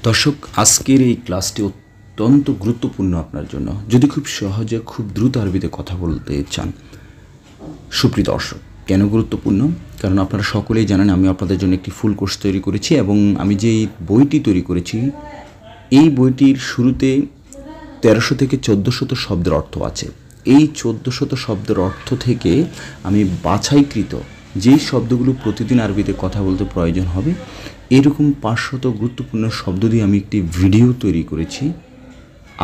দর্শক, আজকের এই ক্লাসটি অত্যন্ত গুরুত্বপূর্ণ আপনার জন্য। যদি খুব সহজে খুব দ্রুত আরবিতে কথা বলতে চান, সুপ্রিয় দর্শক, কেন গুরুত্বপূর্ণ? কারণ আপনারা সকলেই জানেন আমি আপনাদের জন্য একটি ফুল কোর্স তৈরি করেছি এবং আমি যে বইটি তৈরি করেছি এই বইটির শুরুতে 1300 থেকে 1400 শব্দের অর্থ আছে। এই 1400 শব্দের অর্থ থেকে আমি বাছাইকৃত যেই শব্দগুলো প্রতিদিন আরবিতে কথা বলতে প্রয়োজন হবে এরকম 500 গুরুত্বপূর্ণ শব্দ দিয়ে আমি একটি ভিডিও তৈরি করেছি।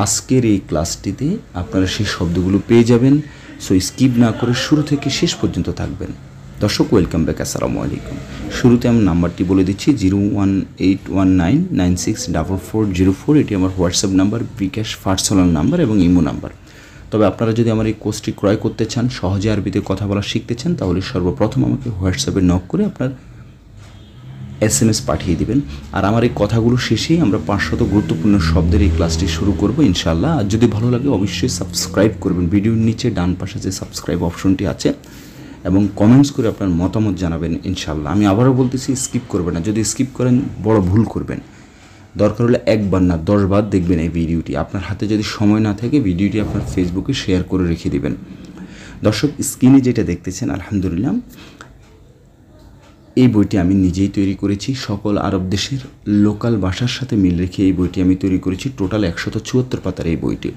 আজকের এই ক্লাসটিতে আপনারা সেই শব্দগুলো পেয়ে যাবেন। সো স্কিপ না করে শুরু থেকে শেষ পর্যন্ত থাকবেন। দর্শক, ওয়েলকাম ব্যাক, আসসালামু আলাইকুম। শুরুতে আমি নাম্বারটি বলে দিচ্ছি 01819964404। এটি আমার হোয়াটসঅ্যাপ নাম্বার, বিকাশ পার্সোনাল নাম্বার এবং ইমো নাম্বার। তবে আপনারা যদি আমার এই কোর্সটি ক্রয় করতে চান, সহজে আরবিতে কথা বলা শিখতে চান, তাহলে সর্বপ্রথম আমাকে হোয়াটসঅ্যাপে নক করে আপনার SMS পাঠিয়ে দিবেন। আর আমার এই কথাগুলো শেষেই আমরা 500 গুরুত্বপূর্ণ শব্দের এই ক্লাসটি শুরু করব ইনশাআল্লাহ। আর যদি ভালো লাগে অবশ্যই সাবস্ক্রাইব করবেন। ভিডিওর নিচে ডান পাশে যে সাবস্ক্রাইব অপশনটি আছে এবং কমেন্টস করে আপনার মতামত জানাবেন ইনশাআল্লাহ। আমি আবারও বলতেছি, স্কিপ করবেন না। যদি স্কিপ করেন বড় ভুল করবেন। দরকার হলে একবার না 10 বার দেখবেন এই ভিডিওটি। আপনার হাতে যদি সময় না থাকে ভিডিওটি আপনার ফেসবুকে শেয়ার করে রেখে দিবেন। দর্শক, স্ক্রিনে যেটা দেখতেছেন আলহামদুলিল্লাহ এই বইটি আমি নিজেই তৈরি করেছি। সকল আরব দেশের লোকাল ভাষার সাথে মিল রেখে এই বইটি আমি তৈরি করেছি। টোটাল 174 পাতার এই বইটি।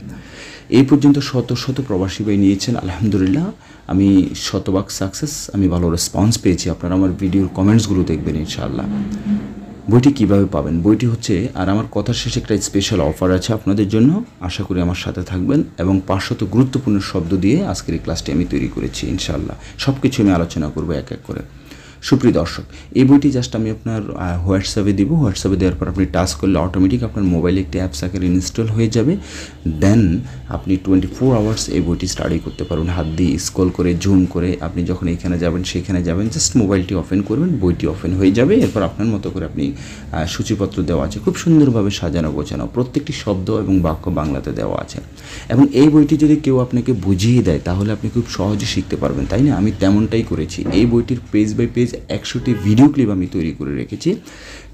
এই পর্যন্ত শত শত প্রবাসী ভাই নিয়েছেন আলহামদুলিল্লাহ। আমি শতভাগ সাকসেস, আমি ভালো রেসপন্স পেয়েছি। আপনারা আমার ভিডিওর কমেন্টসগুলো দেখবেন ইনশাআল্লাহ। বইটি কিভাবে পাবেন? বইটি হচ্ছে, আর আমার কথার শেষে একটা স্পেশাল অফার আছে আপনাদের জন্য। আশা করি আমার সাথে থাকবেন এবং 500 গুরুত্বপূর্ণ শব্দ দিয়ে আজকের এই ক্লাসটি আমি তৈরি করেছি ইনশাআল্লাহ। সব কিছু আমি আলোচনা করবো এক এক করে। সুপ্রিয় দর্শক, এই বইটি জাস্ট আমি আপনার হোয়াটসঅ্যাপে দিব। হোয়াটসঅ্যাপে দেওয়ার পর আপনি টাচ করলে অটোমেটিক আপনার মোবাইলে একটি অ্যাপস আকারে ইনস্টল হয়ে যাবে। দেন আপনি 24 আওয়ার্স এই বইটি স্টাডি করতে পারবেন। হাত দিয়ে স্ক্রল করে জুম করে আপনি যখন এখানে যাবেন সেখানে যাবেন, জাস্ট মোবাইলটি ওপেন করবেন, বইটি ওপেন হয়ে যাবে। এরপর আপনার মতো করে আপনি সূচিপত্র দেওয়া আছে, খুব সুন্দরভাবে সাজানো গোছানো, প্রত্যেকটি শব্দ এবং বাক্য বাংলাতে দেওয়া আছে। এবং এই বইটি যদি কেউ আপনাকে বুঝিয়ে দেয় তাহলে আপনি খুব সহজে শিখতে পারবেন, তাই না? আমি তেমনটাই করেছি। এই বইটির পেজ বাই পেজ 100টি ভিডিও ক্লিপ আমি তৈরি করে রেখেছি,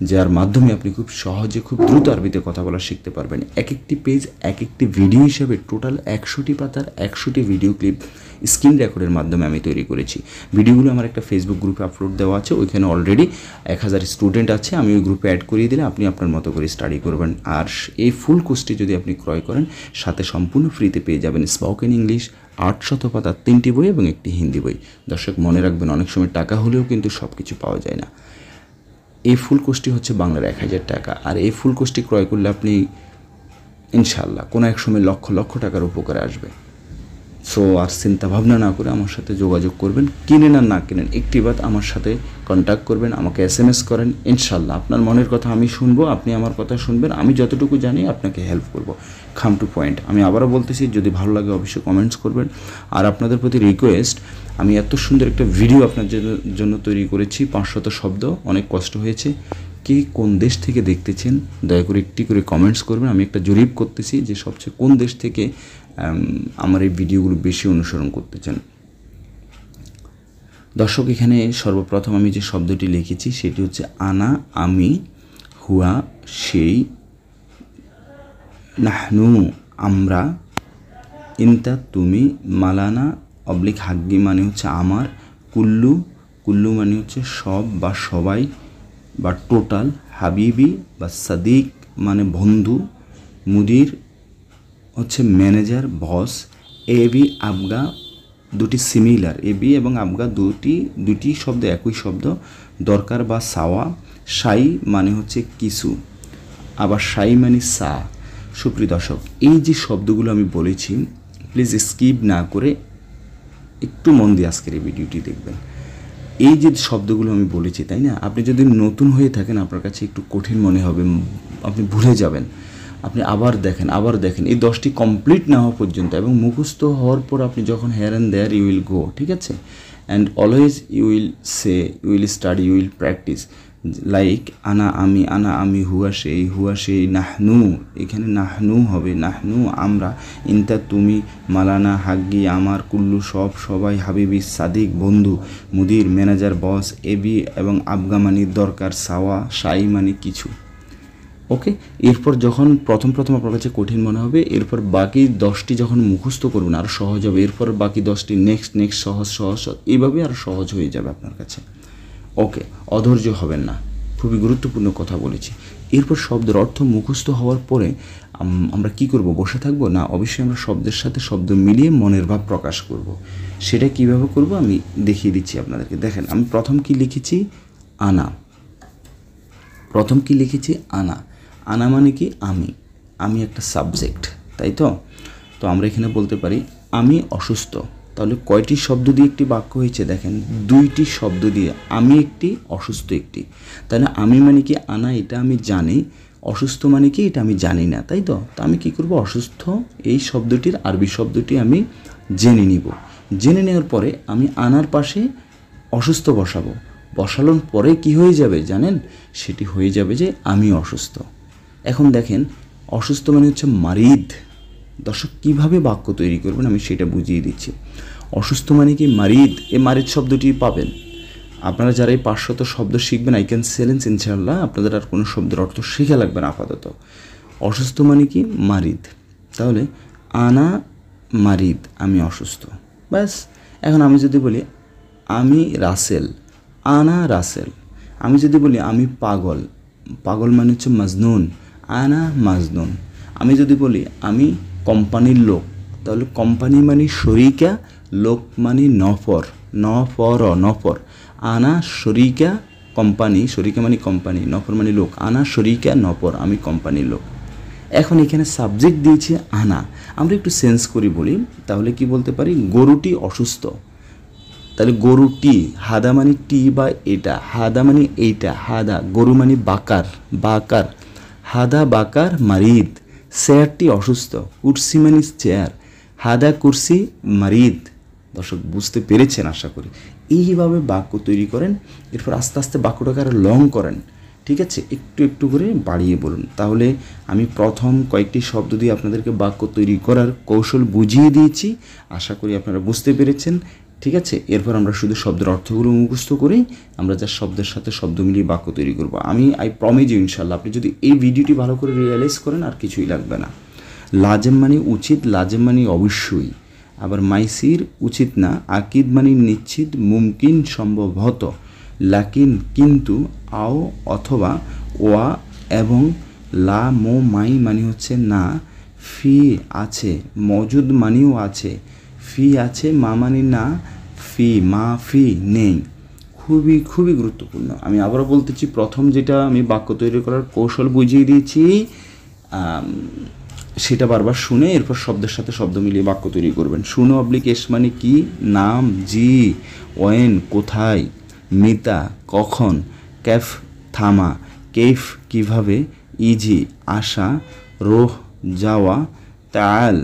যার মাধ্যমে আপনি খুব সহজে খুব দ্রুত আরবিতে কথা বলা শিখতে পারবেন। এক একটি পেজ এক একটি ভিডিও হিসাবে টোটাল 100টি পাতার 100টি ভিডিও ক্লিপ স্ক্রিন রেকর্ডের মাধ্যমে আমি তৈরি করেছি। ভিডিওগুলো আমার একটা ফেসবুক গ্রুপে আপলোড দেওয়া আছে। ওইখানে অলরেডি 1000 স্টুডেন্ট আছে। আমি ওই গ্রুপে অ্যাড করিয়ে দিলে আপনি আপনার মতো করে স্টাডি করবেন। আর এই ফুল কোর্সটি যদি আপনি ক্রয় করেন, সাথে সম্পূর্ণ ফ্রিতে পেয়ে যাবেন স্পোকেন ইংলিশ 800 পাতার 3টি বই এবং একটি হিন্দি বই। দর্শক, মনে রাখবেন, অনেক সময় টাকা হলেও কিন্তু সব কিছু পাওয়া যায় না। এই ফুল কোর্সটি হচ্ছে বাংলার 1000 টাকা। আর এই ফুল কোর্সটি ক্রয় করলে আপনি ইনশাআল্লাহ কোনো এক সময় লক্ষ লক্ষ টাকার উপকারে আসবে। সো আর চিন্তা ভাবনা না করে আমার সাথে যোগাযোগ করবেন। কিনেন আর না কিনেন, একটি বাদ আমার সাথে কন্ট্যাক্ট করবেন, আমাকে SMS করেন। ইনশাআল্লাহ আপনার মনের কথা আমি শুনবো, আপনি আমার কথা শুনবেন। আমি যতটুকু জানি আপনাকে হেল্প করব। Come to point. আমি আবারও বলতেছি, যদি ভালো লাগে অবশ্যই কমেন্টস করবেন। আর আপনাদের প্রতি রিকোয়েস্ট, আমি এত সুন্দর একটা ভিডিও আপনার জন্য তৈরি করেছি, 500 শব্দ, অনেক কষ্ট হয়েছে। কে কোন দেশ থেকে দেখতেছেন দয়া করে একটি করে কমেন্টস করবেন। আমি একটা জরিপ করতেছি যে সবচেয়ে কোন দেশ থেকে আমার এই ভিডিওগুলো বেশি অনুসরণ করতে চান। দর্শক, এখানে সর্বপ্রথম আমি যে শব্দটি লিখেছি সেটি হচ্ছে আনা, আমি, হুয়া সেই, নাহনু আমরা, ইনতা তুমি, মালানা অবলিক হাগ্গি মানে হচ্ছে আমার, কুল্লু, কুল্লু মানে হচ্ছে সব বা সবাই বা টোটাল, হাবিবি বা সাদিক মানে বন্ধু, মুদির হচ্ছে ম্যানেজার বস, এবি আবগা দুটি সিমিলার, এবি এবং আবগা দুটি শব্দ একই শব্দ, দরকার বা সাওয়া, সাই মানে হচ্ছে কিছু, আবার সাই মানে সা। সুপ্রিয় দর্শক, এই যে শব্দগুলো আমি বলেছি প্লিজ স্কিপ না করে একটু মন দিয়ে আজকের এই ভিডিওটি দেখবেন। এই যে শব্দগুলো আমি বলেছি, তাই না, আপনি যদি নতুন হয়ে থাকেন আপনার কাছে একটু কঠিন মনে হবে, আপনি ভুলে যাবেন। আপনি আবার দেখেন এই 10টি কমপ্লিট না হওয়া পর্যন্ত এবং মুখস্থ হওয়ার পর আপনি যখন here and there you will go, ঠিক আছে? And always you will say, you will study, you will practise. Like আনা আমি, হুয়া সেই, নাহনু, এখানে নাহনু হবে, নাহনু আমরা, ইনতা তুমি, মালানা হাগ্গি আমার, কুল্লু সব সবাই, হাবিবি সাদিক বন্ধু, মুদির ম্যানেজার বস, এবি এবং আবগা মানি দরকার, সাওয়া সাই মানে কিছু। ওকে, এরপর যখন প্রথম আপনার কাছে কঠিন মনে হবে, এরপর বাকি 10টি যখন মুখস্থ করবেন আরও সহজ হবে, এরপর বাকি 10টি নেক্সট সহজ এইভাবে আরও সহজ হয়ে যাবে আপনার কাছে। ওকে, অধৈর্য হবেন না, খুবই গুরুত্বপূর্ণ কথা বলেছি। এরপর শব্দের অর্থ মুখস্থ হওয়ার পরে আমরা কি করব, বসে থাকবো না, অবশ্যই আমরা শব্দের সাথে শব্দ মিলিয়ে মনের ভাব প্রকাশ করব। সেটা কিভাবে করব আমি দেখিয়ে দিচ্ছি আপনাদেরকে। দেখেন, আমি প্রথম কি লিখেছি, আনা। আনা মানে কি, আমি একটা সাবজেক্ট, তাই তো। আমরা এখানে বলতে পারি আমি অসুস্থ। তাহলে কয়টি শব্দ দিয়ে একটি বাক্য হয়েছে, দেখেন 2টি শব্দ দিয়ে, আমি একটি, অসুস্থ একটি। তাহলে আমি মানে কি, আনা এটা আমি জানি, অসুস্থ মানে কি এটা আমি জানি না, তাই তো। আমি কি করব, অসুস্থ এই শব্দটির আরবি শব্দটি আমি জেনে নিব। জেনে নেওয়ার পরে আমি আনার পাশে অসুস্থ বসানোর পরে কি হয়ে যাবে জানেন, সেটি হয়ে যাবে যে আমি অসুস্থ। এখন দেখেন, অসুস্থ মানে হচ্ছে মারিদ। দর্শক, কীভাবে বাক্য তৈরি করবেন আমি সেটা বুঝিয়ে দিচ্ছি। অসুস্থ মানে কি, মারিদ। এই মারিদ শব্দটি পাবেন আপনারা যারা এই 500 শব্দ শিখবেন, আই ক্যান চ্যালেঞ্জ ইনশাআল্লাহ আপনাদের আর কোনো শব্দের অর্থ শেখা লাগবে না আপাতত। অসুস্থ মানে কি, মারিদ। তাহলে আনা মারিদ, আমি অসুস্থ, ব্যাস। এখন আমি যদি বলি আমি রাসেল, আনা রাসেল। আমি যদি বলি আমি পাগল মানে হচ্ছে মাজনুন, আনা মাজনুন। আমি যদি বলি আমি কোম্পানির লোক, তাহলে কোম্পানি মানে শরিকা, লোক মানে নফর, নফর। আনা শরিকা কোম্পানি, শরিকা মানে কোম্পানি, নফর মানে লোক। আনা শরিকা নফর, আমি কোম্পানির লোক। এখন এখানে সাবজেক্ট দিয়েছি আনা, আমরা একটু সেন্স করি বলি, তাহলে কি বলতে পারি, গরুটি অসুস্থ। তাহলে গরুটি, হাদা মানে টি বা এটা, হাদা মানে এইটা, হাদা, গরু মানে বাকার, হাদা বাকার মারিদ। চেয়ারটি অসুস্থ, কুরসি মানে চেয়ার, হাদা কুরসি মারিদ। দর্শক বুঝতে পেরেছেন আশা করি। এইভাবে বাক্য তৈরি করেন, এরপর আস্তে আস্তে বাক্যটাকে আরও লং করেন, ঠিক আছে, একটু করে বাড়িয়ে বলুন। তাহলে আমি প্রথম কয়েকটি শব্দ দিয়ে আপনাদেরকে বাক্য তৈরি করার কৌশল বুঝিয়ে দিয়েছি, আশা করি আপনারা বুঝতে পেরেছেন, ঠিক আছে। এরপর আমরা শুধু শব্দের অর্থগুলো মুখস্থ করি, আমরা যা শব্দের সাথে শব্দ মিলিয়ে বাক্য তৈরি করব। আই প্রমিস ইউ ইনশাআল্লাহ, আপনি যদি এই ভিডিওটি ভালো করে রিয়েলাইজ করেন আর কিছুই লাগবে না। লাজেম মানে উচিত, লাজেম মানে অবশ্যই। আবার মাইসির উচিত না, আকিদ মানে নিশ্চিত, মুমকিন সম্ভবত, লাকিন কিন্তু, আও অথবা, ওয়া এবং, লা মো মাই মানে হচ্ছে না, ফি আছে, মজুদ মানেও আছে, ফি আছে, মা মানে না, মা ফি নেই। খুবই গুরুত্বপূর্ণ। আমি আবারও বলতেছি, প্রথম যেটা আমি বাক্য তৈরি করার কৌশল বুঝিয়ে দিয়েছি, সেটা বারবার শুনে এরপর শব্দের সাথে শব্দ মিলিয়ে বাক্য তৈরি করবেন। শুনো অবলিক এস মানে কি, নাম, জি, ওয়েন কোথায়, মিতা কখন, ক্যাফ থামা, কেফ কিভাবে, ইজি আসা, রোহ যাওয়া, তাল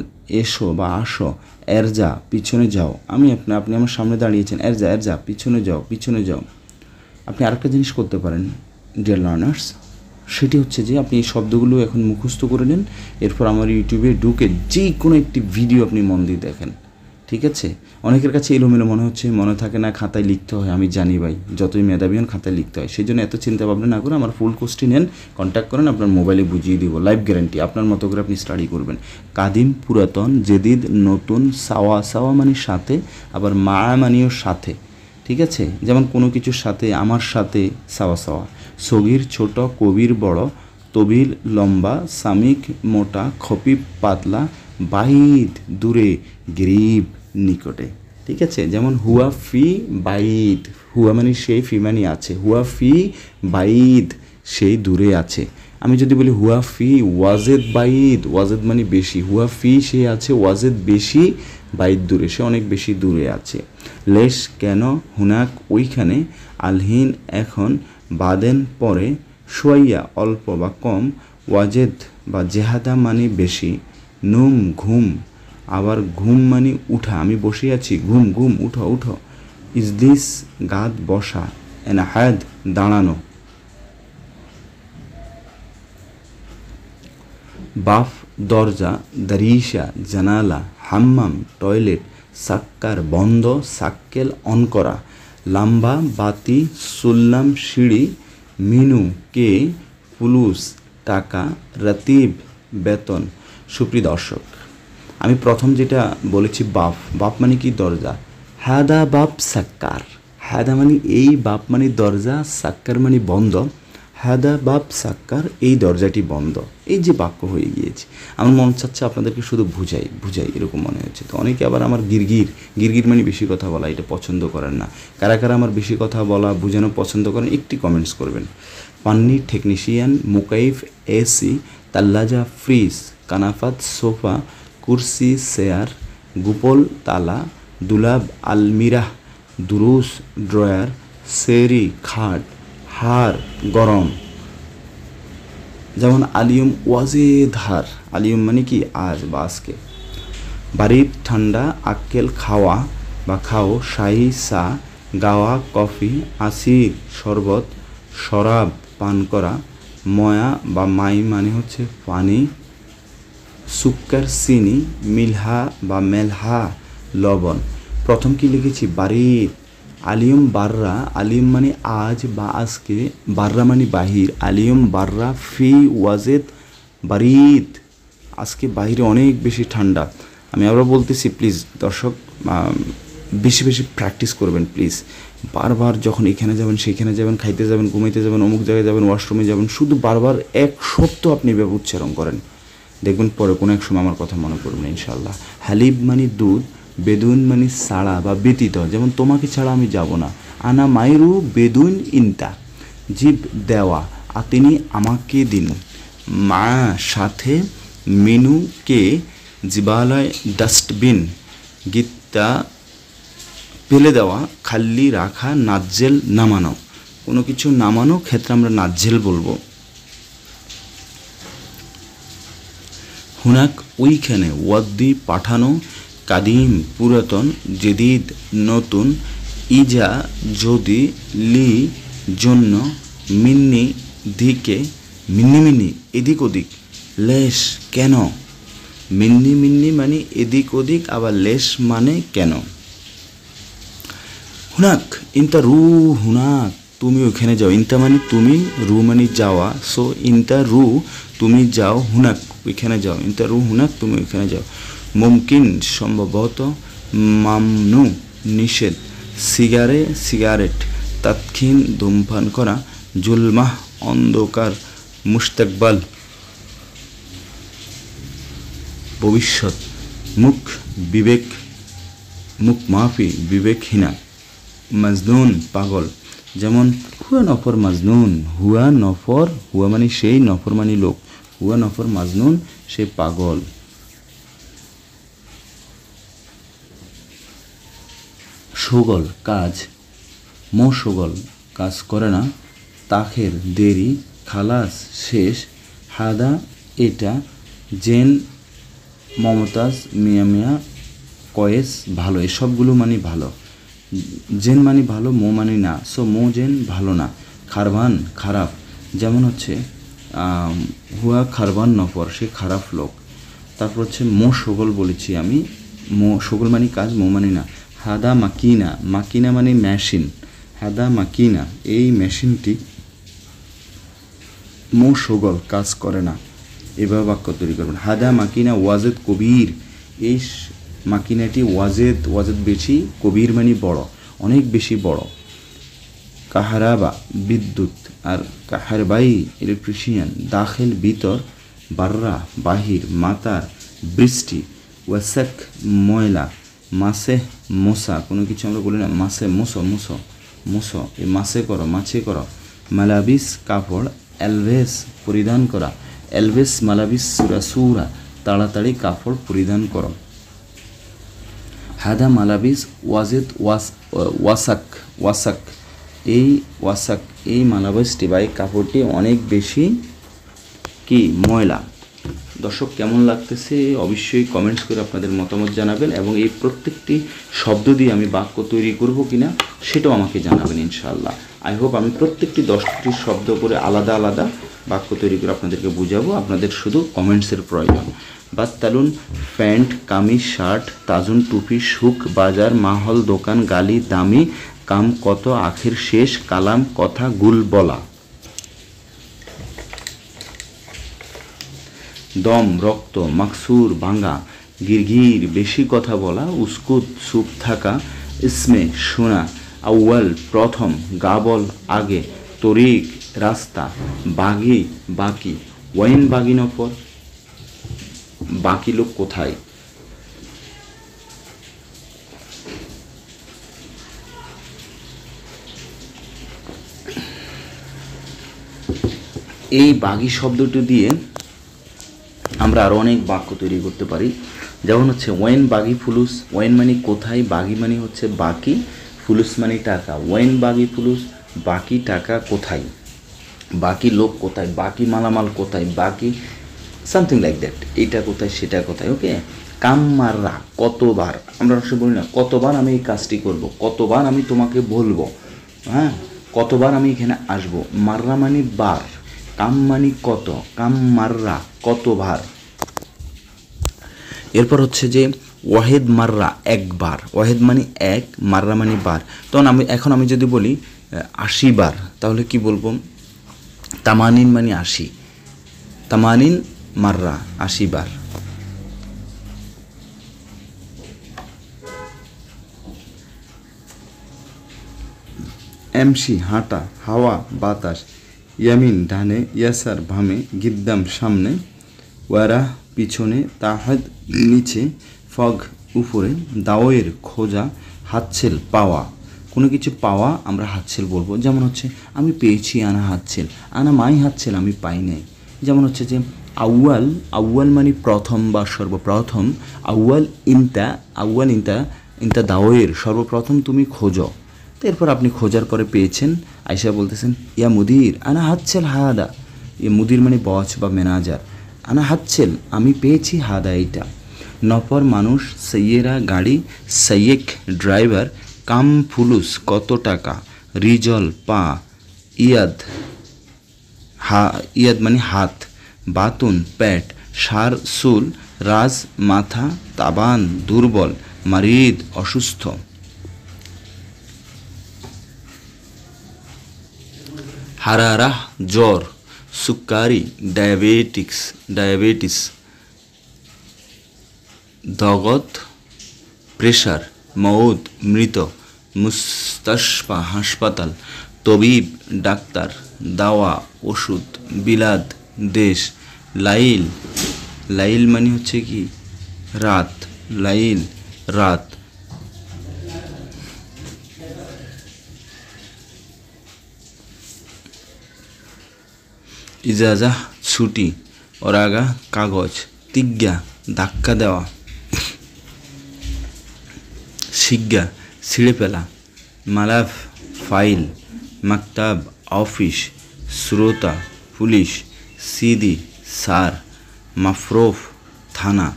এসো বা আসো, এরজা পিছনে যাও। আপনি আমার সামনে দাঁড়িয়েছেন, এরজা পিছনে যাও। আপনি আরেকটা জিনিস করতে পারেন ডিয়ার লার্নার্স, সেটি হচ্ছে যে আপনি এই শব্দগুলো এখন মুখস্থ করে নেন, এরপর আমার ইউটিউবে ঢুকে যে কোনো একটি ভিডিও আপনি মন দিয়ে দেখেন, ঠিক আছে। অনেকের কাছে এলোমেলো মনে থাকে না, খাতায় লিখতে হয়। আমি জানি ভাই, যতই মেধাবী হন খাতায় লিখতে হয়, সেই জন্য এত চিন্তা ভাবনা না করে আমার ফুল কোর্সটি নেন, কন্ট্যাক্ট করেন, আপনার মোবাইলে বুঝিয়ে দিব, লাইফ গ্যারান্টি। আপনার মতো করে আপনি স্টাডি করবেন। কাদিম পুরাতন, জেদিদ নতুন, সাওয়া মানে সাথে, আবার মা মানেও সাথে, ঠিক আছে। যেমন কোনো কিছুর সাথে, আমার সাথে সাওয়া, সগির ছোট, কবির বড়, তবিল লম্বা, সামিক মোটা, খফিফ পাতলা, বাইদ দূরে, গরিব নিকটে, ঠিক আছে। যেমন হুয়া ফি বাইদ, হুয়া মানে সেই, ফি মানে আছে, হুয়া ফি বাইদ সেই দূরে আছে। আমি যদি বলি হুয়া ফি ওয়াজেদ বাইদ, ওয়াজেদ মানে বেশি, হুয়া ফি সে আছে, ওয়াজেদ বেশি, বাইদ দূরে সে অনেক বেশি দূরে আছে। লেশ কেন, হুনাক ওইখানে, আলহিন এখন, বাদেন পরে, সোয়াইয়া অল্প বা কম, ওয়াজেদ বা জেহাদা মানে বেশি, নুম ঘুম, আবার ঘুম মানে উঠা, আমি বসে আছি, ঘুম উঠো, ইজলিস গাদ বসা, এনাহাদ দাঁড়ানো, বাফ দরজা, দারিশা জানালা, হাম্মাম টয়লেট, সাক্কার বন্ধ, সাক্কেল অন করা, লাম্বা বাতি, সুল্লাম সিঁড়ি, মিনু কে, ফুলুস টাকা, রাতিব বেতন। সুপ্রিয় দর্শক, আমি প্রথম যেটা বলেছি বাপ, বাপ মানে কি দরজা, হাদা বাপ সাক্কার, হাদা মানে এই, বাপ মানে দরজা, সাক্কার মানে বন্ধ, হাদা বাপ সাক্কার, এই দরজাটি বন্ধ। এই যে বাক্য হয়ে গিয়েছে, আমার মন চাচ্ছে আপনাদেরকে শুধু বুঝাই বুঝাই, এরকম মনে হচ্ছে। তো অনেকে আবার আমার গিরগির মানে বেশি কথা বলা, এটা পছন্দ করেন না। কারা কারা আমার বেশি কথা বলা বুঝানো পছন্দ করেন একটি কমেন্টস করবেন। Panni technician, মুকাইফ AC, তাল্লাজা fridge, কানাফাত sofa, কুরসি চেয়ার, গুপল তালা, দুলাব আলমিরাহ, দুরুস ড্রয়ার, সেরি খাট, হার গরম। যেমন আলিয়ম ওয়াজেদ হার, আলিয়ম মানে কি আজ বা আজকে। বারিদ ঠান্ডা, আক্কেল খাওয়া বা খাও, শাহি চা, গাওয়া কফি, আসির শরবত, শরাব পান করা, ময়া বা মাই মানে হচ্ছে পানি, সুক্কার চিনি, মিলহা বা মেলহা লবণ। প্রথম কি লিখেছি বারিদ, আলিয়ম বাররা, আলিয়ম মানে আজ বা আজকে, বাররা মানে বাহির, আলিয়ম বাররা ফি ওয়াজেদ বারিদ, আজকে বাইরে অনেক বেশি ঠান্ডা। আমি আবার বলতেছি, প্লিজ দর্শক বেশি বেশি প্র্যাকটিস করবেন প্লিজ। বারবার যখন এখানে যাবেন, সেখানে যাবেন, খাইতে যাবেন, ঘুমাইতে যাবেন, অমুক জায়গায় যাবেন, ওয়াশরুমে যাবেন, শুধু বারবার এক শব্দ আপনি এভাবে উচ্চারণ করেন, দেখবেন পরে কোনো এক সময় আমার কথা মনে পড়বে না ইনশাল্লাহ। হালিব মানে দুধ, বেদুইন মানে ছাড়া বা ব্যতীত, যেমন তোমাকে ছাড়া আমি যাব না। আনা মাইরু বেদুইন ইনতা, জীব দেওয়া, তিনি আমাকে দিন। মা সাথে, মিনুকে, জিবালয় ডাস্টবিন, গীতা ফেলে দেওয়া, খাল্লি রাখা, নাজ্জেল নামানো। কোনো কিছু নামানো ক্ষেত্রে আমরা নাজ্জেল বলবো। হুনাক ওইখানে, ওয়াদ্দি পাঠানো, কাদিম পুরাতন, জেদিদ নতুন, ইজা যদি, লি জন্য, মিন্নি দিকে, মিন্নি মিন্নি এদিক ওদিক, লেশ কেন, মিন্নি মিন্নি মানে এদিক ওদিক, আবার লেশ মানে কেন। হুনাক ইনতা রু, হুনাক তুমি ওখানে যাও, ইনতা মানে তুমি, রু মানে যাওয়া, সো ইনতা রু তুমি যাও, হুনাক ওইখানে যাও, ইনতা রু হুনাক তুমি ওইখানে যাও। মুমকিন সম্ভবত, মামনু নিষেধ, সিগারেট তাৎক্ষীন ধূমপান করা, জুলমাহ অন্ধকার, মুস্তাকবাল ভবিষ্যৎ, মুখ বিবেক, মুখ মাফি বিবেকহীনা, মাজনুন পাগল। যেমন হুয়া নফর মাজনুন, হুয়া নফর, হুয়া মানে সেই, নফর মানে লোক, হুয়া নফর মাজনুন সে পাগল। সুগল কাজ, মোশগল কাজ করে না, তাখের দেরি, খালাস শেষ, হাদা এটা, জেন মমতাজ, মিয়া মিয়া কয়েস ভালো, এসবগুলো মানে ভালো। জেন মানে ভালো, মো মানে না, সো মো জেন ভালো না। খারবান খারাপ, যেমন হচ্ছে হুয়া খারবান নফর সে খারাপ লোক। তারপর হচ্ছে মো সগল বলেছি আমি, মো সগল মানে কাজ, মো মানে না। হাদা মাকিনা, মাকিনা মানে মেশিন, হাদা মাকিনা এই মেশিনটি, মো সগল কাজ করে না। এভাবে বাক্য তৈরি করবেন। হাদা মাকিনা ওয়াজেদ কবির, এই মাকিনাটি ওয়াজেদ বেশি, কবির মানে বড়, অনেক বেশি বড়। কাহারাবা বিদ্যুৎ, আর কাহারবাই ইলেকট্রিশিয়ান, দাখিল ভিতর, বাররা বাহির, মাতার বৃষ্টি, ওয়াসাক ময়লা, মাসে মোসা, কোনো কিছু আমরা বলি না মাসে মোসো মোসো মোসো, এই মাসে করো মাছে করো। মালাবিস কাপড়, এলভেস পরিধান করা, এলভেস মালাবিস সুরা সুরা তাড়াতাড়ি কাপড় পরিধান করো। হাদা মালাবিস ওয়াজেদ ওয়াসাক এই ওয়াসাক এই মালাবিসটি বা এই কাপড়টি অনেক বেশি কি ময়লা। দর্শক কেমন লাগতেছে অবশ্যই কমেন্টস করে আপনাদের মতামত জানাবেন, এবং এই প্রত্যেকটি শব্দ দিয়ে আমি বাক্য তৈরি করব কিনা সেটাও আমাকে জানাবেন ইনশাআল্লাহ। আই হোপ আমি প্রত্যেকটি 10টি শব্দ করে আলাদা আলাদা বাক্য তৈরি করে আপনাদেরকে বুঝাবো, আপনাদের শুধু কমেন্টসের প্রয়োজন। বাত্তালুন প্যান্ট, কামিজ, শার্ট, তাজুন টুপি, সুখ, বাজার, মাহল, দোকান, গালি, দামি, কাম কত, আখের শেষ, কালাম কথা, গুল বলা। দম রক্ত, মাকসুর ভাঙা, গিরগির বেশি কথা বলা, উস্কুত চুপ থাকা, ইসমে শোনা, আউয়াল প্রথম, গাবল আগে, তরিক রাস্তা, বাগি বাকি, ওয়াইন বাগি নফর বাকি লোক কোথায়। এই বাগি শব্দটি দিয়ে আমরা আরও অনেক বাক্য তৈরি করতে পারি। যেমন হচ্ছে ওয়াইন বাগি ফুলুস, ওয়াইন মানে কোথায়, বাগি মানে হচ্ছে বাকি, ফুলুস মানে টাকা। ওয়াইন বাগি ফুলুস, বাকি টাকা কোথায়, বাকি লোক কোথায়, বাকি মালামাল কোথায়, বাকি সামথিং লাইক দ্যাট, এটা কোথায় সেটা কোথায়। ওকে। কাম মাররা কতবার, আমরা অবশ্যই বলি না কতবার আমি এই কাজটি করব, কতবার আমি তোমাকে বলবো, হ্যাঁ কতবার আমি এখানে আসবো। মাররা মানে বার, কাম মানে কত, কাম মাররা কতবার। এরপর হচ্ছে যে ওয়াহেদ মাররা একবার, ওয়াহেদ মানে এক, মাররা মানে বার। তখন আমি যদি বলি 80 বার, তাহলে কি বলবো, তামানিন মানে 80, তামানিন মাররা 80 বার। এমসি হাঁটা, হাওয়া বাতাস, ইয়ামিন ডানে, ইয়াসার বামে, গিদ্দাম সামনে, ওয়ারা পিছনে, তাহাদ নিচে, ফগ উপরে, দাওয়ের খোঁজা, হাতছেল পাওয়া। কোনো কিছু পাওয়া আমরা হাতছেল বলবো। যেমন হচ্ছে আমি পেয়েছি আনা হাতছেল, আনা মাই হাতছেল আমি পাই নাই। যেমন হচ্ছে যে আউয়াল, আউয়াল মানে প্রথম বা সর্বপ্রথম, আউয়াল ইনতা, আউয়াল ইনতা, ইনতা দাওয়ের সর্বপ্রথম তুমি খোঁজো। তো এরপর আপনি খোঁজার পরে পেয়েছেন, আয়সা বলতেছেন ইয়া মুদির আনা হাতছেল হাদা, ইয়া মুদির মানে বস বা ম্যানেজার, আনা হাতছেল আমি পেয়েছি হাদা এইটা। নফর মানুষ, সৈয়েরা গাড়ি, সৈয়েক ড্রাইভার, কাম ফুলুস কত টাকা, রিজল পা, ইয়াদ ইয়াদ মানে হাত, বাতুন পেট, সার চুল, রাজ মাথা, তাবান দুর্বল, মারিদ অসুস্থ। হারারাহ জ্বর, সুকারি ডায়াবেটিস, দগত প্রেশার, মউদ মৃত, মুস্তাশফা হাসপাতাল, তবিব ডাক্তার, দাওয়া ওষুধ, বিলাদ দেশ, লাইল, লাইল মানে হচ্ছে কি রাত, লাইল রাত। ইজাজা ছুটি, ওরাগা কাগজ, তিজ্ঞা ধাক্কা দেওয়া, শিজ্ঞা ছিঁড়ে ফেলা, মালাফ ফাইল, মাকতাব অফিস, শ্রোতা পুলিশ, সিদি স্যার, মাফরুফ থানা।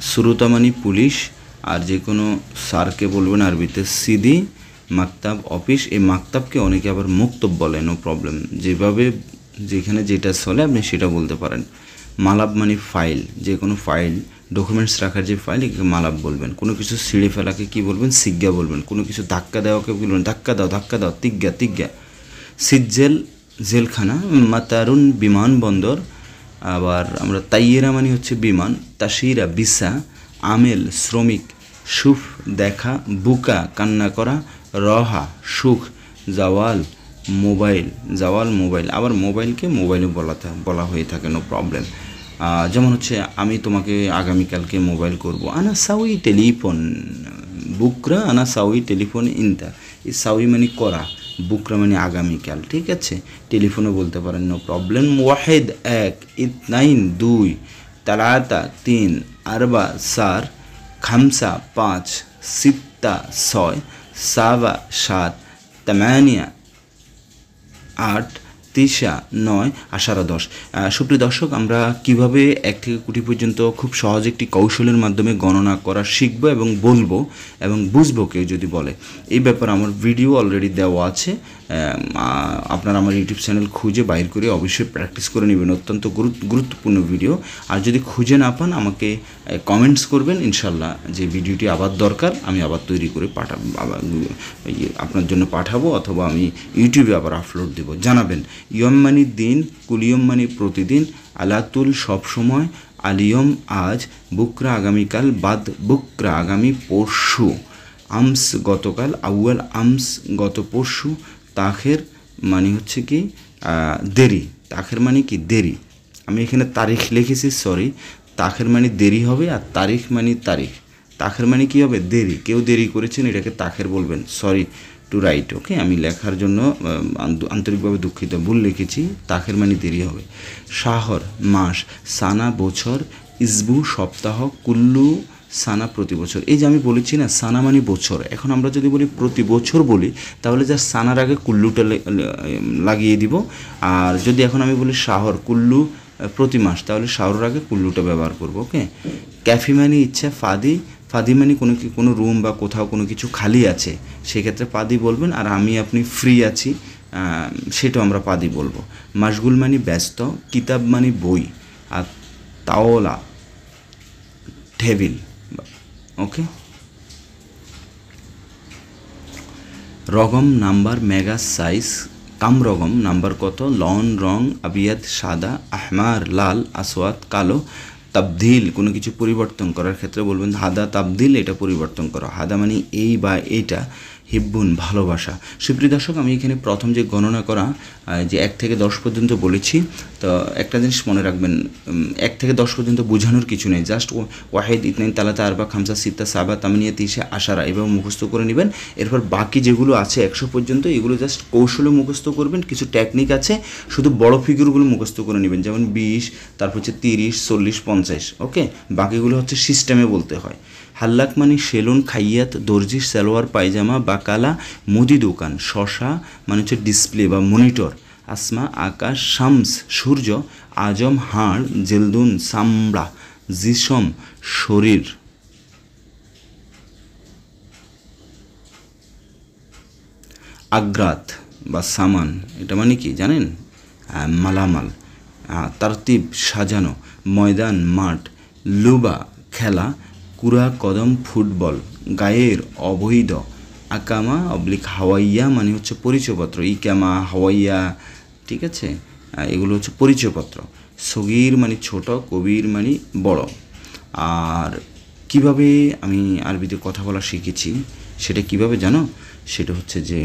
শ্রোতা মানে পুলিশ, আর যে কোনো স্যারকে বলবেন আরবিতে সিদি, মাকতাব অফিস। এই মাকতাবকে অনেকে আবার মুক্তব বলে, নো প্রবলেম, যেভাবে যেখানে যেটা চলে আপনি সেটা বলতে পারেন। মালাব মানে ফাইল, যে কোনো ফাইল ডকুমেন্টস রাখার যে ফাইল একে মালাব বলবেন। কোনো কিছু ছিঁড়ে ফেলাকে কি বলবেন, সিজ্ঞা বলবেন। কোনো কিছু ধাক্কা দেওয়াকে বলবেন ধাক্কা দাও, ধাক্কা দাও, তিজ্ঞা তিজ্ঞা। সিজ্জেল জেলখানা, মাতারুন বিমানবন্দর। আবার আমরা তাইয়েরা মানে হচ্ছে বিমান, তাসিরা ভিসা, আমেল শ্রমিক, সুফ দেখা, বুকা কান্না করা, রহা সুখ, জাওয়াল মোবাইল, জাওয়াল মোবাইল। আবার মোবাইলকে মোবাইলও বলা হয়ে থাকে, নো প্রবলেম। যেমন হচ্ছে আমি তোমাকে আগামীকালকে মোবাইল করব, আনা সাউই টেলিফোন, বুকরা আনা সাউই টেলিফোন ইনতা। এই সাউই মানে করা, বুকরা মানে আগামীকাল, ঠিক আছে। টেলিফোনও বলতে পারেন, নো প্রবলেম। ওয়াহেদ এক, ইতনাইন দুই, তালাতা তিন, আরবা চার, খামসা পাঁচ, সিত্তা ছয়, সাবা সাত, তামানিয়া আট, তিসা নয়, আশারা 10। সুপ্রিয় দর্শক, আমরা কিভাবে 1 থেকে 20 পর্যন্ত খুব সহজ একটি কৌশলের মাধ্যমে গণনা করা শিখব এবং বলবো এবং বুঝবো কেউ যদি বলে, এই ব্যাপারে আমার ভিডিও অলরেডি দেওয়া আছে। আপনারা আমার ইউটিউব চ্যানেল খুঁজে বাইর করে অবশ্যই প্র্যাকটিস করে নেবেন, অত্যন্ত গুরুত্বপূর্ণ ভিডিও। আর যদি খুঁজে না পান আমাকে কমেন্টস করবেন, ইনশাল্লাহ যে ভিডিওটি আবার দরকার আমি আবার তৈরি করে পাঠাবো, আবার আপনার জন্য পাঠাবো, অথবা আমি ইউটিউবে আবার আপলোড দেবো। জানাবেন ইয়ম মানে দিন, কুলিয়ম মানে প্রতিদিন, আলাতুল সবসময়, আলিয়ম আজ, বুকরা আগামীকাল, বাদ বুকরা আগামী পরশু, আমস গতকাল, আউয়াল আমস গত পরশু, তাখের মানে হচ্ছে কি দেরি, তাখের মানে কি দেরি। আমি এখানে তারিখ লিখেছি, সরি, তাখের মানে দেরি হবে, আর তারিখ মানে তারিখ। তাখের মানে কি হবে? দেরি। কেউ দেরি করেছেন এটাকে তাখের বলবেন। সরি টু রাইট, ওকে, আমি লেখার জন্য আন্তরিকভাবে দুঃখিত, ভুল লিখেছি। তাখের মানে দেরি হবে। শাহর মাস, সানা বছর, ইসবু সপ্তাহ, কুল্লু সানা প্রতি বছর। এই যে আমি বলেছি না সানা মানে বছর, এখন আমরা যদি বলি প্রতি বছর বলি তাহলে যা সানার আগে কুল্লুটা লাগিয়ে দিব। আর যদি এখন আমি বলি শাহর, কুল্লু প্রতি মাস, তাহলে শাহরের আগে কুল্লুটা ব্যবহার করব। ওকে। ক্যাফি মানে ইচ্ছা, ফাদি, ফাদি মানে কোনো রুম বা কোথাও কোনো কিছু খালি আছে সেক্ষেত্রে পাদি বলবেন। আর আমি আপনি ফ্রি আছি সেটাও আমরা পাদি বলবো। মাশগুল মানে ব্যস্ত, কিতাব মানে বই, আর তাওলা টেবিল। ওকে। রগম নাম্বার, মেগা সাইজ, কাম রগম নাম্বার কত, লন রং, আবিয়াদ সাদা, আহমার লাল, আসওয়াদ কালো। তাবদিল কোনো কিছু পরিবর্তন করার ক্ষেত্রে বলবেন হাদা তাবদিল, এটা পরিবর্তন করো। হাদা মানে এই বা এইটা। হিব্বুন ভালোবাসা। সুপ্রিয় দর্শক, আমি এখানে প্রথম যে গণনা করা যে 1 থেকে 10 পর্যন্ত বলেছি, তো একটা জিনিস মনে রাখবেন, 1 থেকে 10 পর্যন্ত বোঝানোর কিছু নেই, জাস্ট ওয়াহিদ ইতনাইন তালাতা আরবা খামসা সিত্তা সাবা তামানিয়া তিসা আশারা এভাবে মুখস্থ করে নেবেন। এরপর বাকি যেগুলো আছে 100 পর্যন্ত এগুলো জাস্ট কৌশলে মুখস্থ করবেন, কিছু টেকনিক আছে, শুধু বড় ফিগারগুলো মুখস্থ করে নেবেন, যেমন 20, তারপর হচ্ছে 30, 40, 50। ওকে। বাকিগুলো হচ্ছে সিস্টেমে বলতে হয়। হাল্লাক মানে সেলুন, খাইয়াত দর্জি, সালোয়ার পায়জামা, বাকালা মুদি দোকান, শশা মানে হচ্ছে ডিসপ্লে বা মনিটর, আসমা আকাশ, শামস সূর্য, আজম হাড়, জেলদুন চামড়া, জিসম শরীর। আগ্রাত বা সামান, এটা মানে কি জানেন? মালামাল। তারতিব সাজানো, ময়দান মাঠ, লুবা খেলা, কুরা কদম ফুটবল, গায়ের অবৈধ, আকামা অবলিক হাওয়াইয়া মানে হচ্ছে পরিচয়পত্র, ইকামা হাওয়াইয়া, ঠিক আছে, এগুলো হচ্ছে পরিচয়পত্র। সগীর মানে ছোট, কবির মানে বড়। আর কিভাবে আমি আরবিতে কথা বলা শিখেছি সেটা কিভাবে জানো? সেটা হচ্ছে যে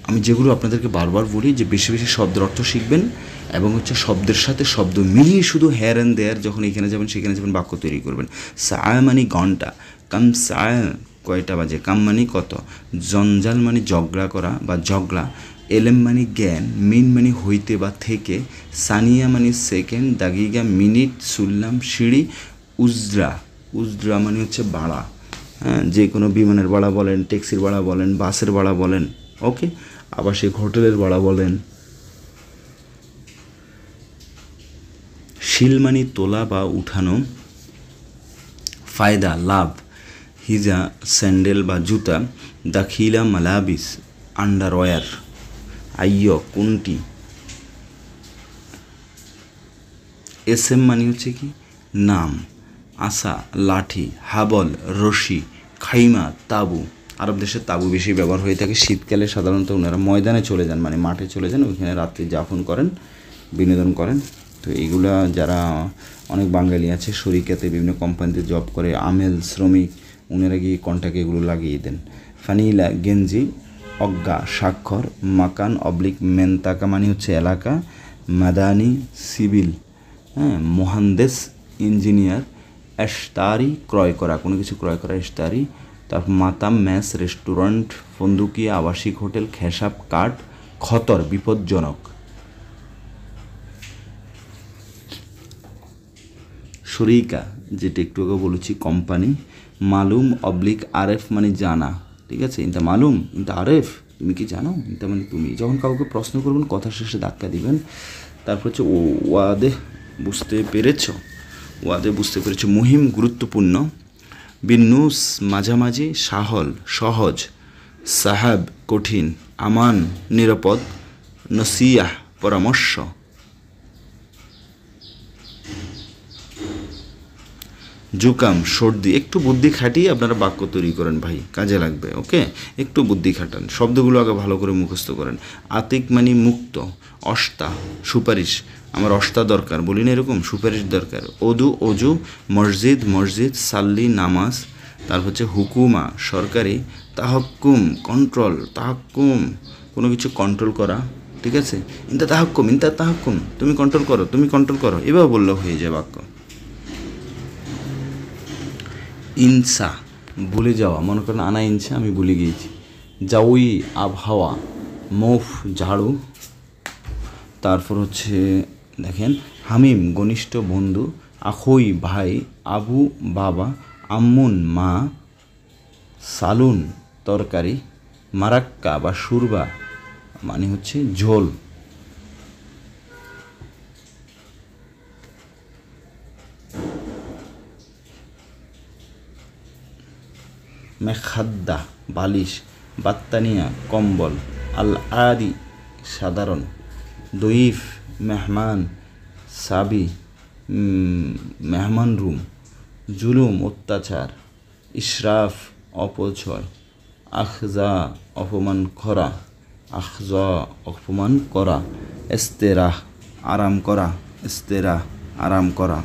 আমি যেগুলো আপনাদেরকে বারবার বলি যে বেশি বেশি শব্দের অর্থ শিখবেন, এবং হচ্ছে শব্দের সাথে শব্দ মিলিয়ে শুধু হেয়ার অ্যান্ড দেয়ার, যখন এখানে যাবেন সেখানে যাবেন বাক্য তৈরি করবেন। সায়া মানে ঘন্টা, কাম সায়া কয়টা বাজে, কাম মানে কত, জঞ্জাল মানে ঝগড়া করা বা ঝগড়া, এলেম মানে জ্ঞান, মিন মানে হইতে বা থেকে, সানিয়া মানে সেকেন্ড, দাগিগা মিনিট, সুল্লাম সিঁড়ি, উজরা, উজরা মানে হচ্ছে ভাড়া, হ্যাঁ, যে কোনো বিমানের ভাড়া বলেন, ট্যাক্সির ভাড়া বলেন, বাসের ভাড়া বলেন, ওকে, আবাসিক হোটেলের ভাড়া বলেন। শিল মানে তোলা বা উঠানো, ফায়দা লাভ, হিজা স্যান্ডেল বা জুতা, দাখিলা মালাবিস আন্ডারওয়্যার, আইয় কোনটি, এসএম মানে হচ্ছে কি নাম, আসা লাঠি, হাবল রশি, খাইমা তাবু। আরব দেশের তাবু বেশি ব্যবহার হয়ে থাকে। শীতকালে সাধারণত ওনারা ময়দানে চলে যান, মানে মাঠে চলে যান, ওইখানে রাত্রি যাপন করেন, বিনোদন করেন। তো এইগুলা যারা অনেক বাঙালি আছে শরিকাতে বিভিন্ন কোম্পানিতে জব করে, আমেল শ্রমিক, ওনারা গিয়ে কন্ট্যাক্টে এগুলো লাগিয়ে দেন। ফানিলা গেঞ্জি, অজ্ঞা স্বাক্ষর, মাকান অবলিক মেনতাকা মানে হচ্ছে এলাকা, মাদানি সিভিল, হ্যাঁ, মোহান্দেস ইঞ্জিনিয়ার, এশতারি ক্রয় করা, কোনো কিছু ক্রয় করা এশতারি। তারপর মাতাম ম্যাস রেস্টুরেন্ট, ফন্দুকিয়া আবাসিক হোটেল, খেসাব কাঠ, খতর বিপজ্জনক। শরিকা যেটা একটু আগে বলেছি কোম্পানি। মালুম অবলিক আরেফ মানে জানা, ঠিক আছে, ইনতা মালুম ইনতা আরেফ, তুমি কি জানো, ইনতা মানে তুমি। যখন কাউকে প্রশ্ন করবেন কথা শেষে ধাক্কা দিবেন। তারপর হচ্ছে ওয়াদে বুঝতে পেরেছ, ওয়াদে বুঝতে পেরেছ, মুহিম গুরুত্বপূর্ণ, বিন্নুস মাঝামাঝি, সাহল সহজ, সাহাব কঠিন, আমান নিরাপদ, নসিয়াহ পরামর্শ, জুকাম সর্দি। একটু বুদ্ধি খাটিয়ে আপনারা বাক্য তৈরি করেন ভাই, কাজে লাগবে। ওকে, একটু বুদ্ধি খাটান, শব্দগুলো আগে ভালো করে মুখস্থ করেন। আতিক মানে মুক্ত, অস্তা সুপারিশ, আমার অস্তা দরকার বলি না, এরকম সুপারিশ দরকার। অদু অজু, মসজিদ মসজিদ, সাল্লি নামাজ, তারপর হচ্ছে হুকুমা সরকারি, তাহক্কুম কন্ট্রোল, তাহক্কুম কোনো কিছু কন্ট্রোল করা, ঠিক আছে। ইন্তা তাহক্কুম, ইন্তা তাহক্কুম তুমি কন্ট্রোল করো, তুমি কন্ট্রোল করো, এভাবে বললেও হয়ে যায় বাক্য। ইনসা ভুলে যাওয়া, মনে করেন আনা ইনসা আমি ভুলে গিয়েছি। জাউই আবহাওয়া, মৌফ ঝাড়ু, তারপর হচ্ছে দেখেন হামিম ঘনিষ্ঠ বন্ধু, আখই ভাই, আবু বাবা, আম্মুন মা, সালুন তরকারি, মারাক্কা বা সুরবা মানে হচ্ছে ঝোল। মেখাদ্দা বালিশ, বাত্তানিয়া কম্বল, আল আদি সাধারণ, দইফ মেহমান, সাবি মেহমান রুম, জুলুম অত্যাচার, ইশরাফ অপচয়, আখজা অপমান করা, আখজা অপমান করা, এস্তেরাহ আরাম করা, এস্তেরাহ আরাম করা।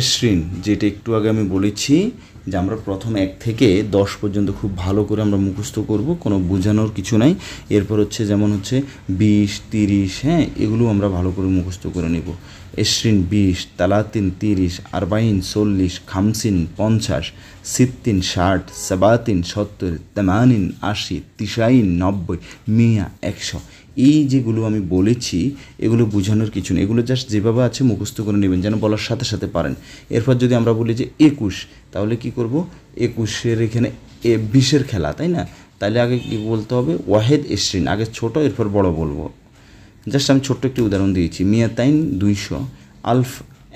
এশরিন যেটা একটু আগে আমি বলেছি যে আমরা প্রথম 1 থেকে 10 পর্যন্ত খুব ভালো করে আমরা মুখস্থ করব, কোনো বোঝানোর কিছু নাই। এরপর হচ্ছে যেমন হচ্ছে 20, 30, হ্যাঁ এগুলো আমরা ভালো করে মুখস্থ করে নেব। এশরিন 20, তালাতিন 30, আরবাইন 40, খামসিন 50, সিত্তিন 60, সাবাতিন 70, তামানিন 80, তিসাইন 90, মিয়া 100। এই যেগুলো আমি বলেছি এগুলো বোঝানোর কিছু নেই, এগুলো জাস্ট যেভাবে আছে মুখস্থ করে নেবেন যেন বলার সাথে সাথে পারেন। এরপর যদি আমরা বলি যে 21, তাহলে কি করব, 21-এর এখানে 20-এর খেলা, তাই না? তাহলে আগে কি বলতে হবে, ওয়াহেদ এশরিন, আগে ছোট এরপর বড় বলবো। জাস্ট আমি ছোট্ট একটি উদাহরণ দিয়েছি। মিয়াতাইন 200, আলফ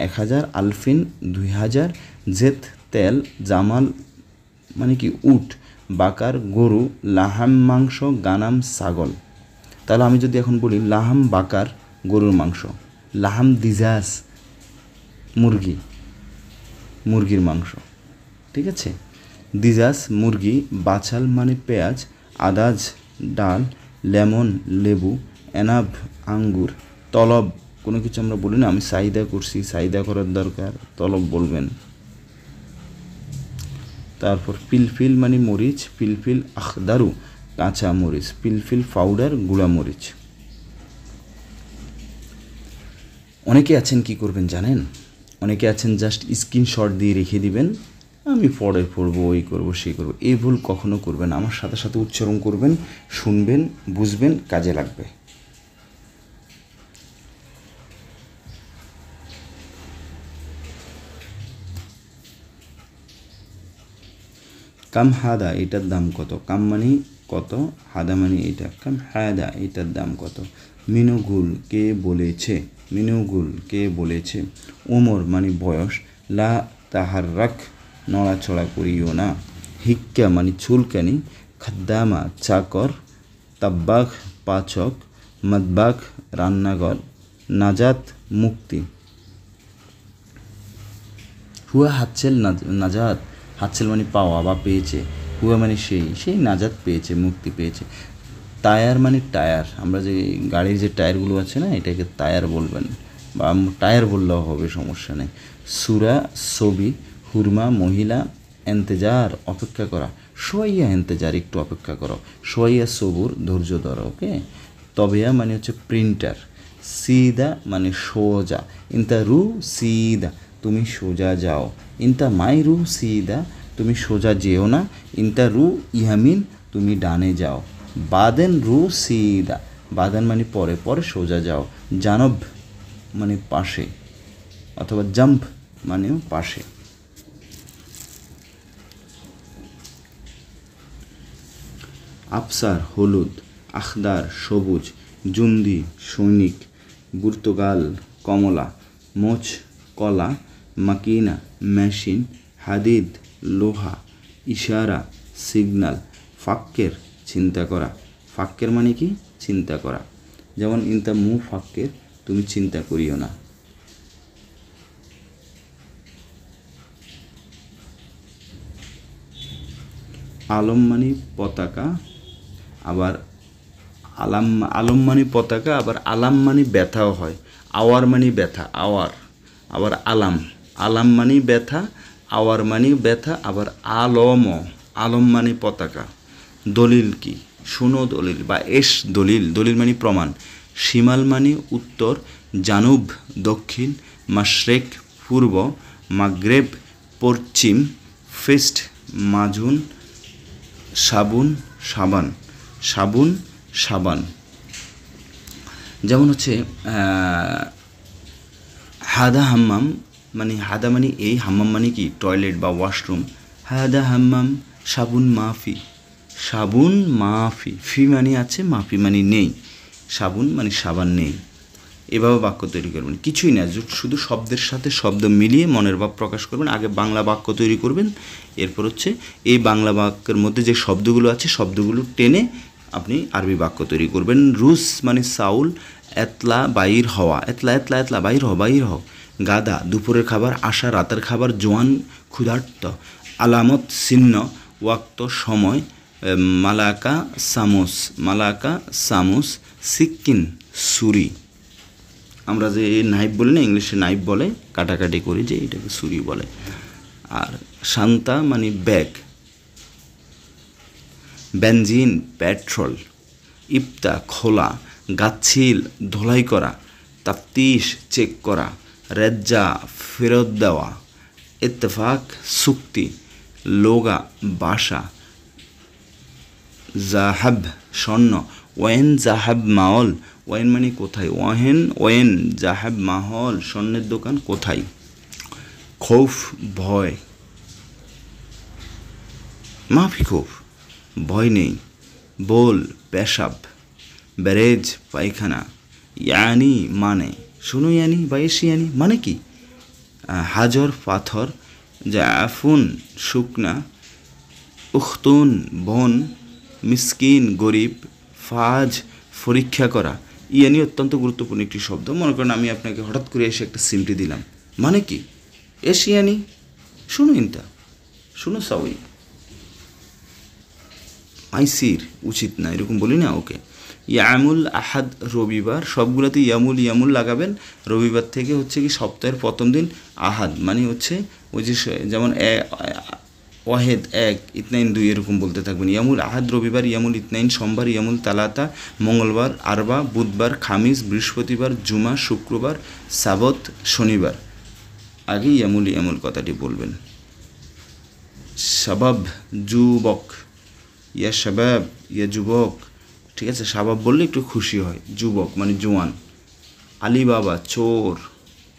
1000, আলফিন 2000, জেত তেল, জামাল মানে কি উট, বাকার গরু, লাহাম মাংস, গানাম ছাগল। তাহলে আমি যদি এখন বলি লাহাম বাকার গরুর মাংস, লাহাম দিজাস মুরগি, মুরগির মাংস, ঠিক আছে। দিজাস মুরগি, বাছাল মানে পেঁয়াজ, আদাজ ডাল, লেমন লেবু, এনাব আঙ্গুর, তলব কোনো কিছু আমরা বলি না, আমি চাহিদা করছি, চাহিদা করার দরকার, তলব বলবেন। তারপর পিলফিল মানে মরিচ, পিলফিল আখদারু কাঁচা মরিচ, পিলফিল পাউডার গুঁড়া মরিচ। অনেকে আছেন কি করবেন জানেন, অনেকে আছেন জাস্ট স্ক্রিনশট দিয়ে রেখে দিবেন, আমি পরে পড়বো, ওই করবো সেই করবো। এই ভুল কখনো করবেন, আমার সাথে সাথে উচ্চারণ করবেন, শুনবেন, বুঝবেন, কাজে লাগবে। কাম হাদা এটার দাম কত, কাম মানে কত, হাদা মানে এটা, কাম হাদা এটার দাম কত। মিনুগুল কে বলেছে, মিনুগুল কে বলেছে। ওমর মানে বয়স, লা তাহার রাখ নড়াচড়া করিও না। হিক্কা মানে চুলকানি, খাদ্দামা চাকর, তাব্বাক পাচক, মাদবাক রান্নাঘর, নাজাত মুক্তি। হুয়া হাতছেল নাজাত, হাতছেল মানে পাওয়া বা পেয়েছে, হুয়া মানে সেই, সেই নাজাত পেয়েছে, মুক্তি পেয়েছে। টায়ার মানে টায়ার, আমরা যে গাড়ির যে টায়ারগুলো আছে না, এটাকে টায়ার বলবেন বা টায়ার বললেও হবে, সমস্যা নেই। সুরা ছবি, হুরমা মহিলা, এন্তেজার অপেক্ষা করা, সোয়াইয়া এন্তেজার একটু অপেক্ষা করো, সোয়াইয়া সবুর ধৈর্য ধরো, ওকে। তবেয়া মানে হচ্ছে প্রিন্টার, সিদা মানে সোজা, ইন্তা রু সিদা তুমি সোজা যাও, ইন্তা মাই রু সিদা তুমি সোজা যেও না, ইন্তা রু ইহামিন তুমি ডানে যাও, বাদেন রু সিদা বাদেন মানে পরে, পরে সোজা যাও, জানব মানে পাশে অথবা জাম্প মানেও পাশে। আফসার হলুদ, আখদার সবুজ, জুন্দি সৈনিক, বুর্তগাল কমলা, মোচ কলা, মাকিনা মেশিন, হাদিদ লোহা, ইশারা, সিগনাল। ফাক্কের, চিন্তা করা। ফাক্কের মানে কি? চিন্তা করা। যেমন ইনতা মু ফাক্কের, তুমি চিন্তা করিও না। আলম মানে পতাকা, আবার আলম মানে পতাকা, আবার আলাম মানে ব্যথাও হয়। আওয়ার মানে ব্যথা, আওয়ার। আবার আলাম মানে ব্যথা, আওয়ার মানে ব্যথা। আবার আলম মানে পতাকা। দলিল কি? শুনো দলিল বা দলিল মানে প্রমাণ। শিমাল মানে উত্তর, জানুব দক্ষিণ, মাশরেক পূর্ব, মাগরেব পশ্চিম, ফিস্ট মাজুন, সাবান। যেমন হচ্ছে হাদা হাম্মাম মানে হাদা মানে এই, হাম্মাম মানে কি? টয়লেট বা ওয়াশরুম। হাদা হাম্মাম, সাবুন মাফি। ফি মানে আছে, মাফি মানে নেই। সাবুন মানে সাবান নেই। এভাবে বাক্য তৈরি করবেন। কিছুই না, শুধু শব্দের সাথে শব্দ মিলিয়ে মনের ভাব প্রকাশ করবেন। আগে বাংলা বাক্য তৈরি করবেন, এরপর হচ্ছে এই বাংলা বাক্যের মধ্যে যে শব্দগুলো আছে শব্দগুলো টেনে আপনি আরবি বাক্য তৈরি করবেন। রুস মানে চাউল, এতলা বাইর হওয়া, এতলা বাইর হও। গাদা দুপুরের খাবার, আশা রাতের খাবার, জোয়ান ক্ষুধার্ত, আলামত চিহ্ন, ওয়াক্ত সময়, মালাকা সামুস, সিক্কিন ছুরি। আমরা যে নাইফ বলি না, ইংলিশে নাইফ বলে, কাটাকাটি করি যে, এটাকে ছুরি বলে। আর শান্তা মানে ব্যাগ। Benzene petrol. ইফতা খোলা, গাছিল ধোলাই করা, তাফতিশ চেক করা, রেজ্জা ফেরত দেওয়া, ইত্তেফাক চুক্তি, লোগা বাসা, জাহাব স্বর্ণ, ওয়েন জাহাব মাওল, ওয়েন মানে কোথায়, ওয়েন জাহাব মাহল স্বর্ণের দোকান কোথায়। খৌফ ভয়, মাফি খৌফ ভয় নেই। বোল পেশাব, ব্যারেজ পায়খানা, ইয়ানি মানে, শুনো ইয়ানি বা এসি ইয়ানি মানে কি। হাজর পাথর, জাফুন শুকনা, উখতুন বন, মিসকিন গরিব, ফাজ পরীক্ষা করা। ইয়ানি অত্যন্ত গুরুত্বপূর্ণ একটি শব্দ। মনে করেন আমি আপনাকে হঠাৎ করে এসে একটা সিমটি দিলাম, মানে কি? এশিয়ানি, শুনো ইনতা, শুনো সাউই। আইসির উচিত না, এরকম বলি না, ওকে। ইয়ামুল আহাদ রবিবার, সবগুলোতে ইয়ামুল লাগাবেন। রবিবার থেকে হচ্ছে কি সপ্তাহের প্রথম দিন। আহাদ মানে হচ্ছে ওই যে যেমন ওয়াহেদ এক, ইতনাইন দুই, এরকম বলতে থাকবেন। ইয়ামুল আহাদ রবিবার, ইয়ামুল ইতনাইন সোমবার, ইয়ামুল তালাতা মঙ্গলবার, আরবা বুধবার, খামিস বৃহস্পতিবার, জুমা শুক্রবার, সাবত শনিবার। আগে ইয়ামুল কথাটি বলবেন। শাবাব যুবক, ইয়া শাবাব ইয়া যুবক, ঠিক আছে। শাবাব বললে একটু খুশি হয়। যুবক মানে জোয়ান। আলিবাবা চোর,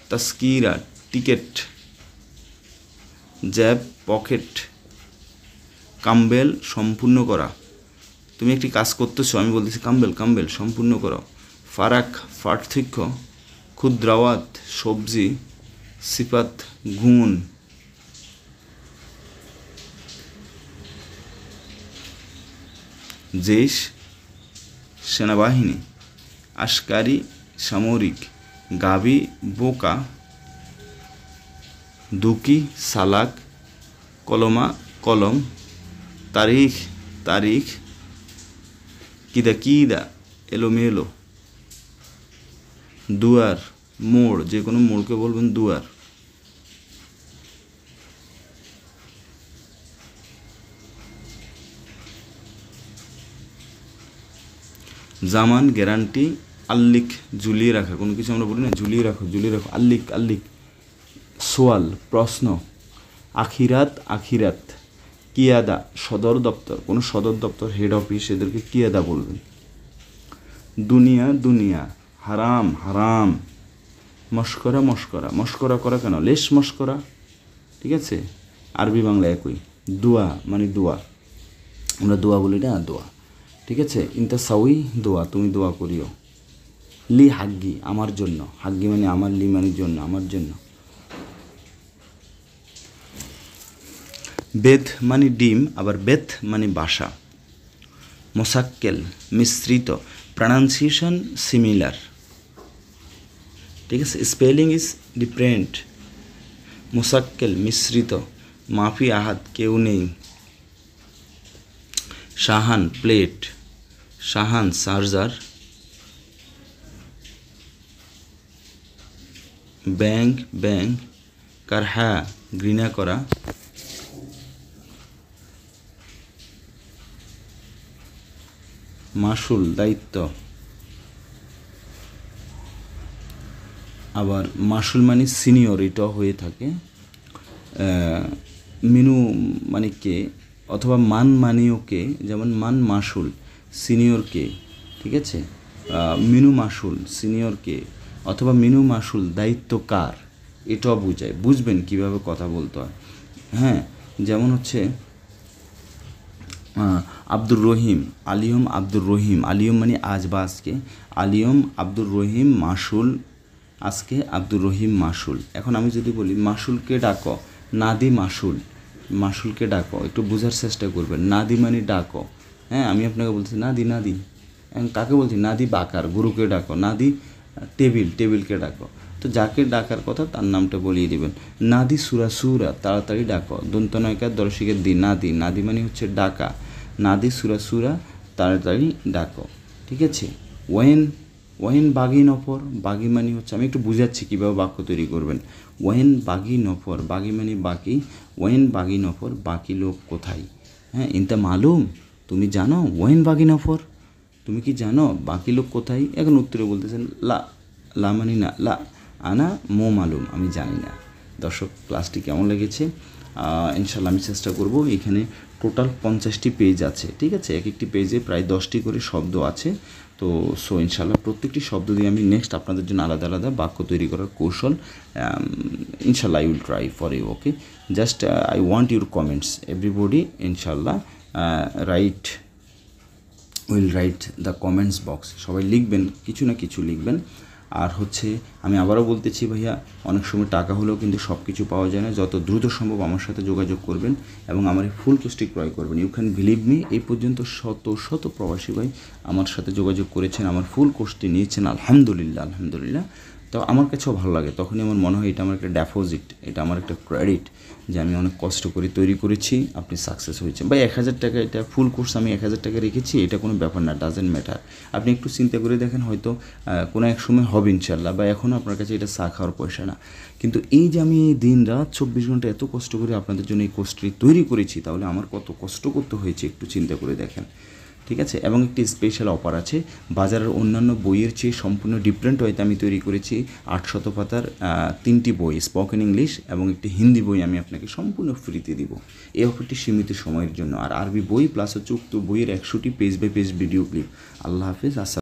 তাস্কিরা টিকেট, জ্যাব পকেট, কাম্বেল সম্পূর্ণ করা। তুমি একটি কাজ করতেছো, আমি বলতেছি কাম্বেল সম্পূর্ণ করো। ফারাক পার্থক্য, ক্ষুদ্রাওয়াত সবজি, সিফাত গুণ। জেশ সেনাবাহিনী, আশকারি সামরিক, গাবি বোকা, দুকি সালাক, কলমা কলম, তারিখ, কিদা এলোমেলো। দুয়ার মোড়, যে কোনো মোড়কে বলবেন দুয়ার। জামান গ্যারান্টি, আল্লিক ঝুলিয়ে রাখা, কোনো কিছু আমরা বলি না ঝুলিয়ে রাখো। আল্লিক সোয়াল প্রশ্ন। আখিরাত কিয়াদা সদর দপ্তর, কোনো সদর দপ্তর হেড অফিস, এদেরকে কিয়াদা বলবেন। দুনিয়া হারাম। মস্করা করা কেন? লেশ মস্করা, ঠিক আছে। আরবি বাংলা একই। দোয়া মানে দোয়া, আমরা দোয়া বলি না, দোয়া, ঠিক আছে। ইনতা সাউই দোয়া, তুমি দোয়া করিও। লি হাগ্গি আমার জন্য, হাগ্গি মানে আমার, লি মানে জন্য, আমার জন্য। বেদ মানে ডিম, আবার বেথ মানে বাসা। মোসাক্কেল মিশ্রিত, প্রনাউন্সিয়েশন সিমিলার, ঠিক আছে, স্পেলিং ইজ ডিফারেন্ট। মোসাক্কেল মিশ্রিত, মাফি আহাদ কেউ নেই। শাহান প্লেট, শাহান চার্জার। ব্যাংক ব্যাংক, কারহা ঘৃণা করা। মাসুল দায়িত্ব, আবার মাসুল মানে সিনিয়র, এটাও হয়ে থাকে। মিনু মানে কে, অথবা মান মানেও কে, যেমন মান মাসুল সিনিয়র কে, ঠিক আছে। মিনু মাসুল সিনিয়র কে, অথবা মিনু মাসুল দায়িত্ব কার, এটাও বুঝায়। বুঝবেন কিভাবে কথা বলতে হয়। হ্যাঁ, যেমন হচ্ছে আব্দুর রহিম, আলিয়ম আব্দুর রহিম, আলিয়ম মানে আজ বা আজকে, আলিয়ম আব্দুর রহিম মাসুল, আজকে আব্দুর রহিম মাসুল। এখন আমি যদি বলি মাসুলকে ডাকো, নাদি মাসুল, মাসুলকে ডাকো, একটু বোঝার চেষ্টা করবেন। নাদি মানে ডাকো। হ্যাঁ, আমি আপনাকে বলছি নাদি নাদি, কাকে বলছি? নাদি বাকার, গুরুকে ডাকো। নাদি টেবিল, টেবিলকে ডাকো। তো যাকে ডাকার কথা তার নামটা বলিয়ে দেবেন। নাদি সুরা সুরা, তাড়াতাড়ি ডাকো। দন্তনয়কার দর্শকের দি, নাদি, নাদি মানে হচ্ছে ডাকা। নাদি সুরা সুরা, তাড়াতাড়ি ডাকো, ঠিক আছে। ওয়েন, ওয়েন বাগি নফর, বাগি মানে হচ্ছে, আমি একটু বুঝাচ্ছি কীভাবে বাক্য তৈরি করবেন। ওয়েন বাগি নফর, বাগি মানে বাকি, ওয়েন বাগি নফর, বাকি লোক কোথায়। হ্যাঁ, ইনতা মালুম, তুমি জানো। ওয়েন বাগি নফর, তুমি কি জানো বাকি লোক কোথায়। এখন উত্তরে বলতেছেন লা, লা মানে না, লা আনা মো মালুম, আমি জানি না। দর্শক, ক্লাসটি কেমন লেগেছে? ইনশাল্লাহ আমি চেষ্টা করব। এখানে টোটাল 50টি পেজ আছে, ঠিক আছে। এক একটি পেজে প্রায় 10টি করে শব্দ আছে। তো ইনশাল্লাহ প্রত্যেকটি শব্দ দিয়ে আমি নেক্সট আপনাদের জন্য আলাদা আলাদা বাক্য তৈরি করার কৌশল ইনশাল্লাহ I will try for you. Okay, just I want your comments everybody. ইনশাল্লাহ write, will write the comments box. সবাই লিখবেন, কিছু না কিছু লিখবেন। আর হচ্ছে আমি আবারও বলতেছি ভাইয়া, অনেক সময় টাকা হলেও কিন্তু সব কিছু পাওয়া যায় না। যত দ্রুত সম্ভব আমার সাথে যোগাযোগ করবেন এবং আমার এই ফুল কোর্সটি ক্রয় করবেন। ইউ ক্যান বিলিভ মি, এই পর্যন্ত শত শত প্রবাসী ভাই আমার সাথে যোগাযোগ করেছেন, আমার ফুল কোর্সটি নিয়েছেন, আলহামদুলিল্লাহ আলহামদুলিল্লাহ। তো আমার কাছেও ভালো লাগে, তখনই আমার মনে হয় এটা আমার একটা ডেপোজিট, এটা আমার একটা ক্রেডিট, যে আমি অনেক কষ্ট করে তৈরি করেছি, আপনি সাকসেস হয়েছেন। বা 1000 টাকা, এটা ফুল কোর্স আমি 1000 টাকা রেখেছি, এটা কোনো ব্যাপার না, ডাজেন্ট ম্যাটার। আপনি একটু চিন্তা করে দেখেন, হয়তো কোনো এক সময় হবে ইনশাল্লাহ, বা এখনও আপনার কাছে এটা চা খাওয়ার পয়সা না, কিন্তু এই যে আমি দিন রাত 24 ঘন্টা এত কষ্ট করে আপনাদের জন্য এই কোর্সটি তৈরি করেছি, তাহলে আমার কত কষ্ট করতে হয়েছে একটু চিন্তা করে দেখেন, ঠিক আছে। এবং একটি স্পেশাল অফার আছে, বাজারের অন্যান্য বইয়ের চেয়ে সম্পূর্ণ ডিফারেন্ট ওয়েতে আমি তৈরি করেছি 800 পাতার 3টি বই, স্পোকেন ইংলিশ এবং একটি হিন্দি বই আমি আপনাকে সম্পূর্ণ ফ্রিতে দিব। এই অফারটি সীমিত সময়ের জন্য। আর আরবি বই প্লাস হচ্ছে উক্ত বইয়ের 100টি page by page video clip. আল্লাহ হাফেজ।